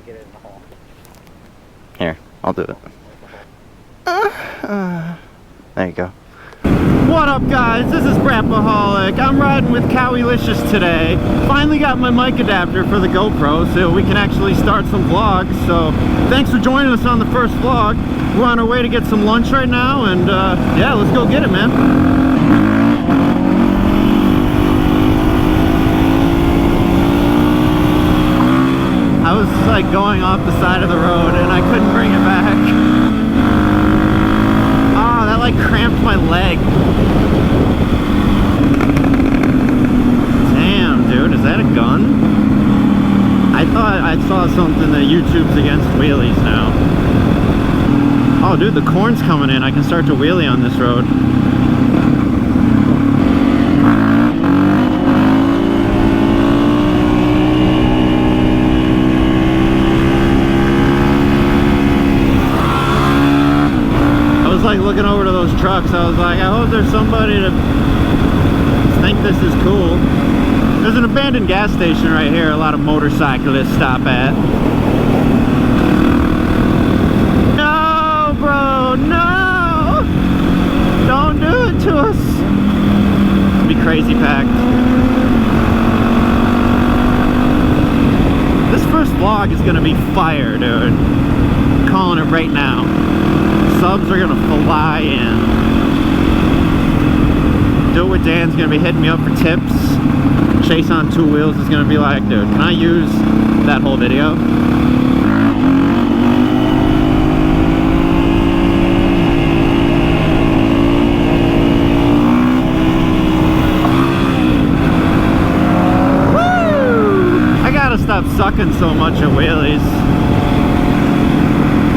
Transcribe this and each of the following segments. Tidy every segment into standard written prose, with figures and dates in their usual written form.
to get it in the hole. Here, I'll do it. There you go. What up, guys? This is Grandpaholic. I'm riding with Cowylicious today. Finally got my mic adapter for the GoPro so we can actually start some vlogs. So thanks for joining us on the first vlog. We're on our way to get some lunch right now, and yeah, let's go get it, man. I was like going off the side of the road and I couldn't bring it back. Ah, that like cramped my leg. Damn, dude, is that a gun? I thought I saw something that YouTube's against wheelies now. Oh, dude, the corn's coming in. I can start to wheelie on this road. Like looking over to those trucks, I was like, I hope there's somebody to think this is cool. There's an abandoned gas station right here a lot of motorcyclists stop at. No, bro, no! Don't do it to us! It'll be crazy packed. This first vlog is gonna be fire, dude. I'm calling it right now. Subs are gonna fly in. Do It With Dan's gonna be hitting me up for tips. Chase on Two Wheels is gonna be like, dude, can I use that whole video? Woo! I gotta stop sucking so much at wheelies.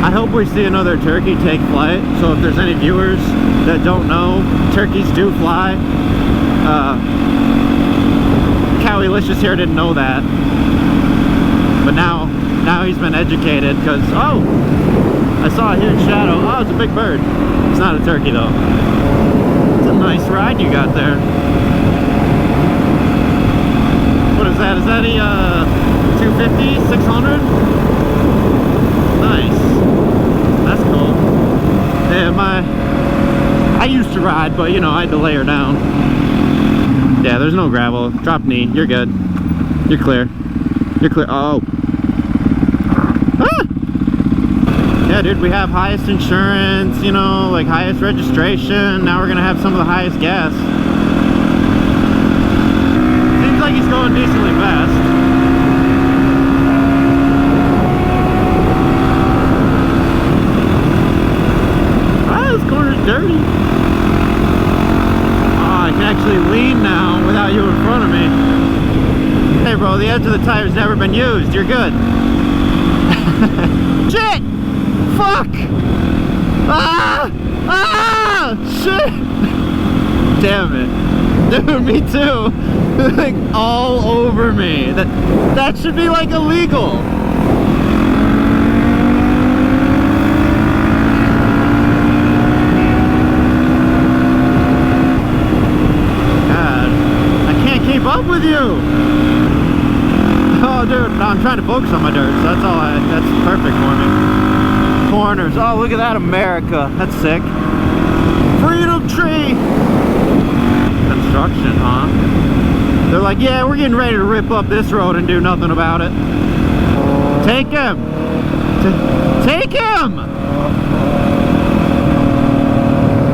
I hope we see another turkey take flight, so if there's any viewers that don't know, turkeys do fly. Cowylicious here didn't know that. But now he's been educated, because, oh! I saw a huge shadow. Oh, it's a big bird. It's not a turkey, though. It's a nice ride you got there. What is that? Is that a 250? 600? Nice. That's cool. Yeah, I used to ride, but you know, I had to lay her down. Yeah, there's no gravel. Drop knee. You're good. You're clear. You're clear. Oh. Ah! Yeah, dude, we have highest insurance, you know, like highest registration. Now we're gonna have some of the highest gas. Seems like he's going decently fast. Dirty. Oh, I can actually lean now without you in front of me. Hey bro, the edge of the tire's never been used. You're good. Shit! Fuck! Ah! Ah! Shit! Damn it. Dude, me too. Like all over me. That should be like illegal. Up with you. Oh dude, no, I'm trying to focus on my dirt, so that's perfect for me. Corners. Oh, look at that, America. That's sick. Freedom tree. Construction, huh? They're like, yeah, we're getting ready to rip up this road and do nothing about it. Take him. Take him.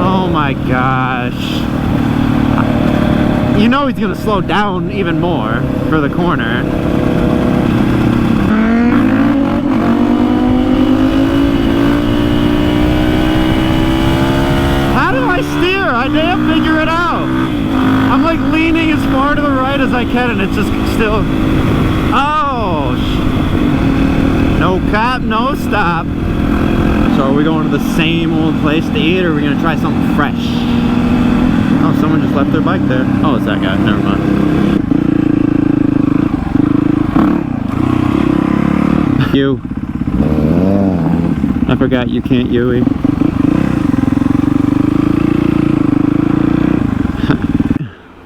Oh my gosh. You know he's gonna slow down even more for the corner. How do I steer? I can't figure it out. I'm like leaning as far to the right as I can and it's just still... Oh! No cap, no stop. So are we going to the same old place to eat, or are we gonna try something fresh? Oh, someone just left their bike there. Oh, it's that guy. Never mind. You. I forgot you can't Yui.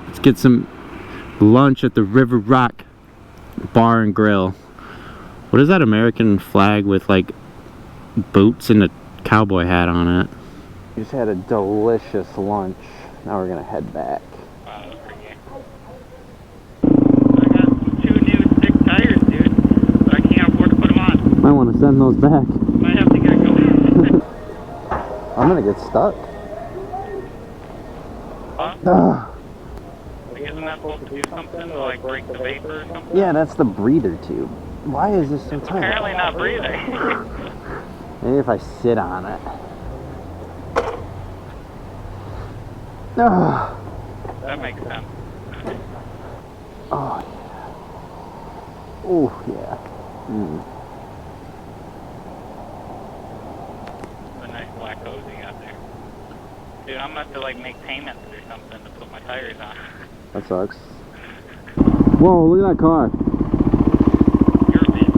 Let's get some lunch at the River Rock Bar and Grill. What is that American flag with like boots and a cowboy hat on it? We just had a delicious lunch. Now we're gonna head back. Wow, that's pretty good. I got 2 new stick tires, dude, but I can't afford to put them on. Might want to send those back. Might have to get going. I'm gonna get stuck. Huh? Like, isn't that supposed to do something to like break the vapor or something? Yeah, that's the breather tube. Why is this so tight? Apparently not breathing. Maybe if I sit on it. Oh, That makes sense. oh yeah. Oh yeah. A nice black cozy out there. Dude, I'm gonna have to like make payments or something to put my tires on. That sucks. Whoa, look at that car. You're a bitch.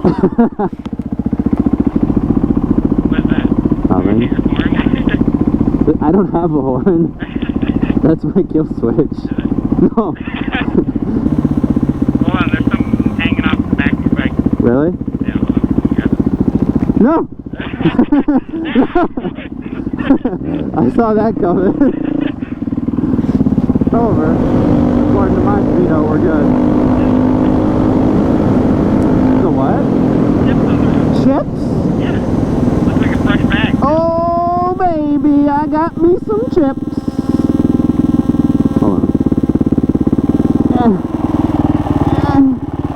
What's that? Nothing. Your horn? I don't have a horn. That's my kill switch. No. Hold on, there's something hanging off the back of your bike. Really? Yeah, hold on. No! I saw that coming. Over. According to my speedo, we're good. The what? Chips? Yeah. Looks like a fresh bag. Oh, baby, I got me some chips. Hold on.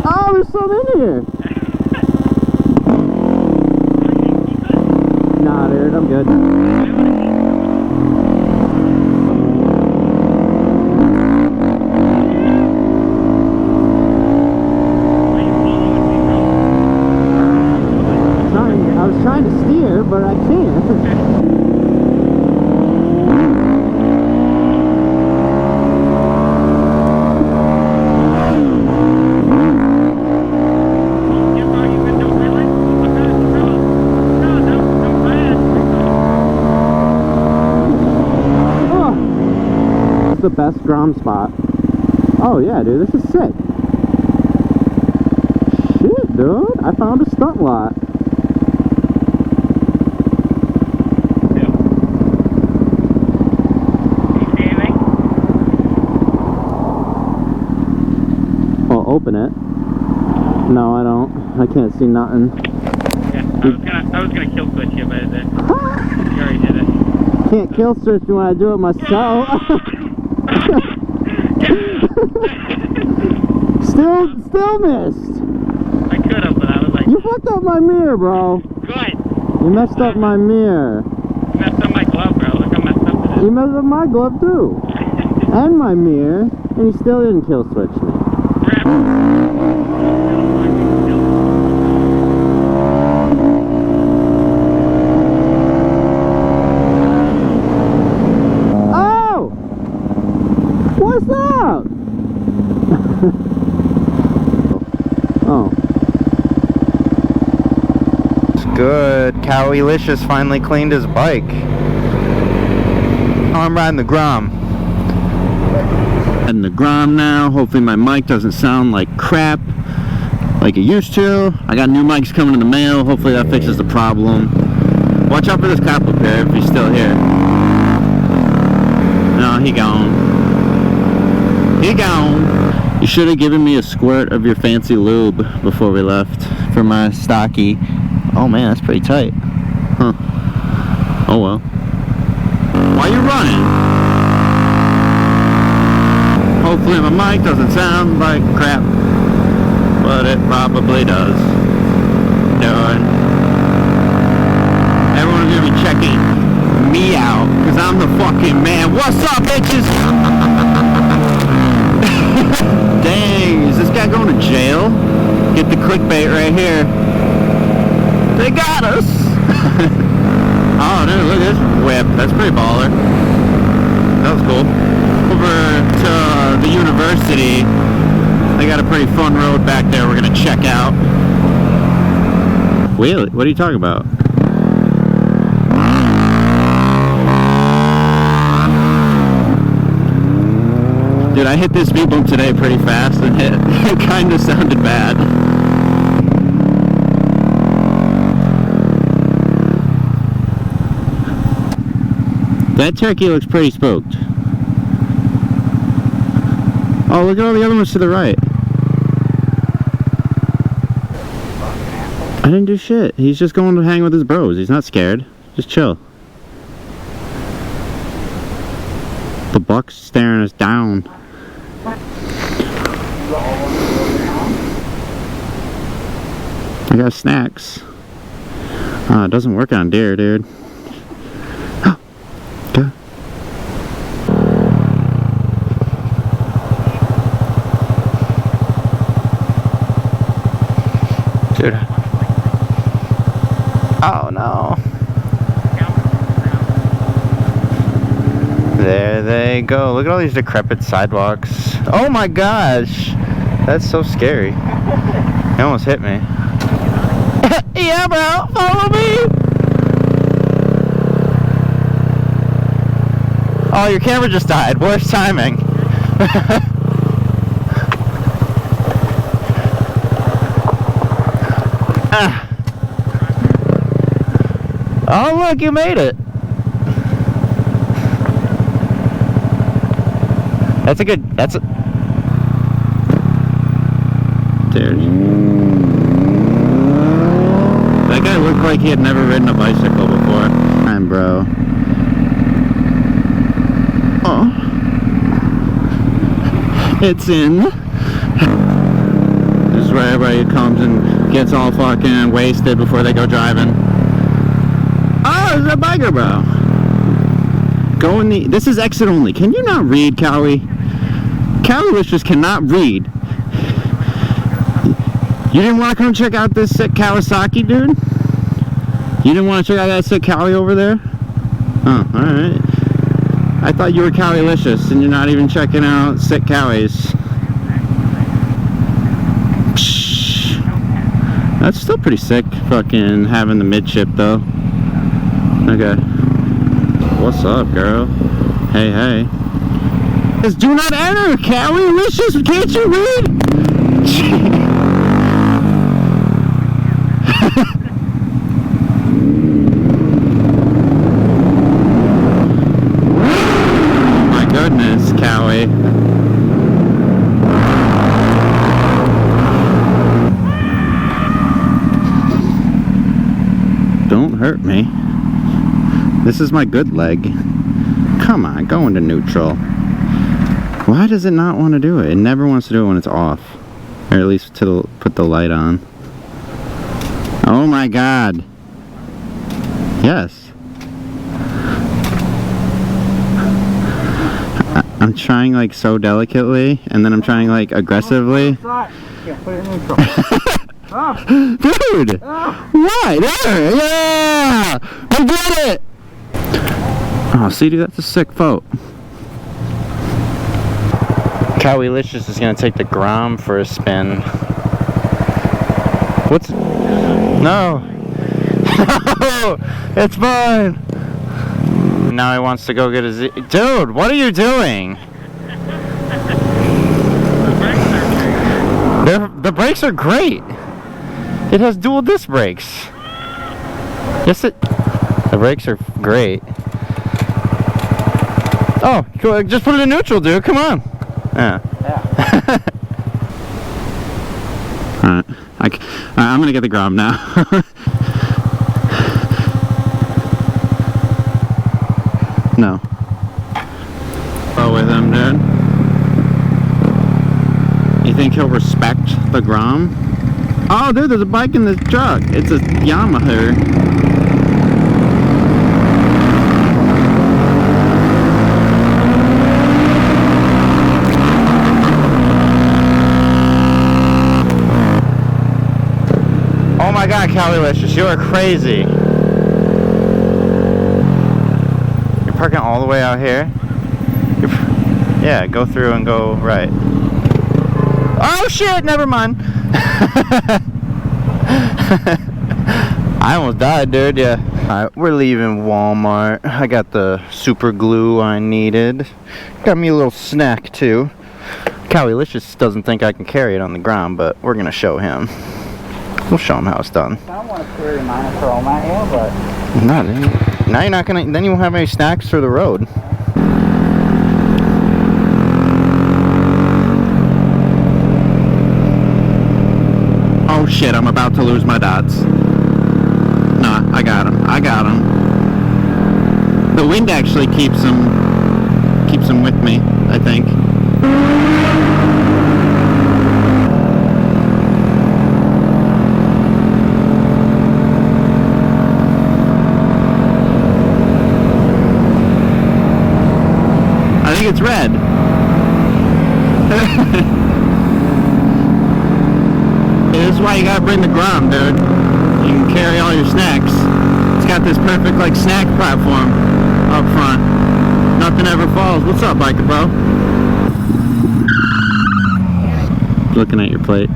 Oh, there's some in here. Nah, dude, I'm good. I was trying to steer, but I can't. The best Grom spot. Oh yeah, dude, this is sick. Shit, dude, I found a stunt lot. Yeah. You see anything? Oh, open it. No, I don't. I can't see nothing. Yeah, I was gonna kill switch you, but you already did it. Can't kill switch me when I do it myself. Still missed. I could have, but I was like, You fucked up my mirror, bro. good. You messed up my mirror. You messed up my glove, bro. Look how messed up it is. You messed up my glove too. And my mirror. And you still didn't kill switch me. Oh! What's up? Oh. It's good. Cowylicious finally cleaned his bike. Oh, I'm riding the Grom. Riding the Grom now. Hopefully my mic doesn't sound like crap like it used to. I got new mics coming in the mail. Hopefully that fixes the problem. Watch out for this cop up here if he's still here. No, he gone. He gone. You should have given me a squirt of your fancy lube before we left for my stocky. Oh man, that's pretty tight. Huh. Oh well. Why are you running? Hopefully my mic doesn't sound like crap, but it probably does. Everyone's gonna be checking me out, because I'm the fucking man. What's up, bitches? Dang, is this guy going to jail? Get the clickbait right here. They got us! Oh, dude, look at this whip. That's pretty baller. That was cool. Over to the university. They got a pretty fun road back there we're gonna check out. Wait, what are you talking about? Dude, I hit this speed bump today pretty fast and it kind of sounded bad. That turkey looks pretty spooked. Oh, look at all the other ones to the right. I didn't do shit. He's just going to hang with his bros. He's not scared. Just chill. The buck's staring us down. I got snacks. It doesn't work on deer, dude. Go. Dude. Oh no. There they go. Look at all these decrepit sidewalks. Oh my gosh. That's so scary. It almost hit me. Yeah, bro. Follow me. Oh, your camera just died. Worst timing. Oh, look, you made it. That's a good, that's a... Dude. That guy looked like he had never ridden a bicycle before. Time, bro. Oh. It's in. This is where everybody comes and gets all fucking wasted before they go driving. Oh, there's a biker, bro. Go in the... This is exit only. Can you not read, Cowie? Cowie-licious cannot read. You didn't want to come check out this sick Kawasaki, dude? You didn't want to check out that sick Cowie over there? Oh, alright. I thought you were Cowie-licious and you're not even checking out sick Cowies. Psh. That's still pretty sick, fucking having the midship, though. Okay. What's up, girl? Hey, hey. Just do not enter, Cowie-licious! Can't you read? My goodness, Cowie. Don't hurt me. This is my good leg. Come on, go into neutral. Why does it not want to do it? It never wants to do it when it's off. Or at least to put the light on. Oh my god. Yes. I'm trying like so delicately, and then I'm trying like aggressively. Yeah, put it in neutral. Dude! Why? There! Yeah! I got it! Oh, see, dude, that's a sick boat. Cowie-licious is gonna take the Grom for a spin. What's... No! No! It's fine! Now he wants to go get a Z... Dude, what are you doing? The brakes are great! It has dual disc brakes. Yes, it... The brakes are great. Oh, just put it in neutral, dude. Come on. Yeah. Alright. I'm gonna get the Grom now. No. Oh, with him, dude. You think he'll respect the Grom? Oh, dude, there's a bike in this truck. It's a Yamaha. Oh my god, Cowie-licious, you are crazy. You're parking all the way out here? Yeah, go through and go right. Oh shit, never mind. I almost died, dude, yeah. Alright, we're leaving Walmart. I got the super glue I needed. Got me a little snack too. Cowie-licious doesn't think I can carry it on the ground, but we're gonna show him. We'll show him how it's done. I don't want to carry mine and throw them at you, but... Now you're not gonna, then you won't have any snacks for the road. Oh shit, I'm about to lose my dots. Nah, I got him. I got him. The wind actually keeps them with me, I think. I think it's red. This is why you gotta bring the Grom, dude. You can carry all your snacks. It's got this perfect like snack platform up front. Nothing ever falls. What's up, biker bro? Looking at your plate.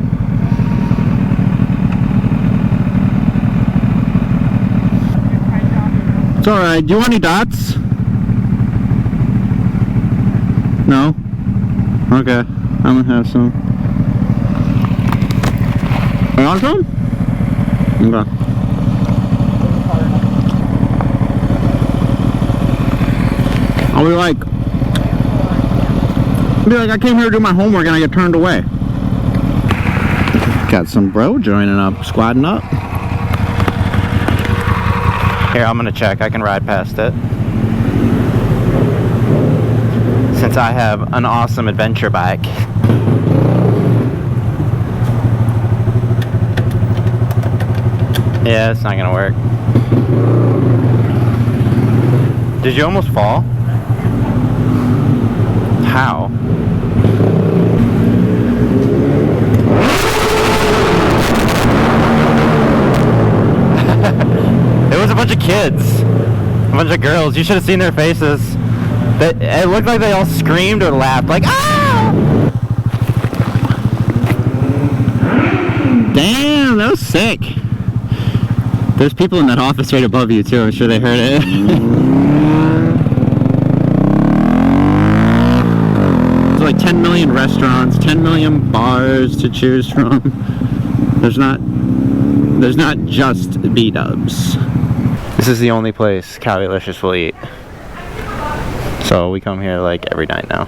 It's alright. Do you want any dots? No? Okay. I'm gonna have some. You want some? Okay. I'll be like, I came here to do my homework and I get turned away. Got some bro joining up, squatting up. Here, I'm gonna check. I can ride past it. Since I have an awesome adventure bike. Yeah, it's not gonna work. Did you almost fall? How? It was a bunch of kids. A bunch of girls. You should have seen their faces. It looked like they all screamed or laughed like, ah! Damn, that was sick. There's people in that office right above you too. I'm sure they heard it. There's like 10 million restaurants, 10 million bars to choose from. There's not just B-dubs. This is the only place Cowylicious will eat. So we come here like every night now.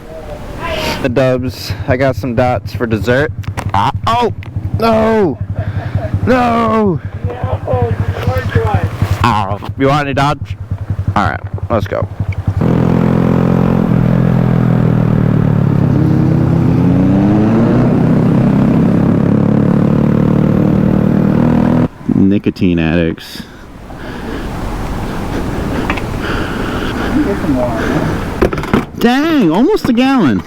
The dubs. I got some dots for dessert. Ah, oh! No! No! Oh, you want any dots? Alright, let's go. Nicotine addicts. Dang, almost a gallon.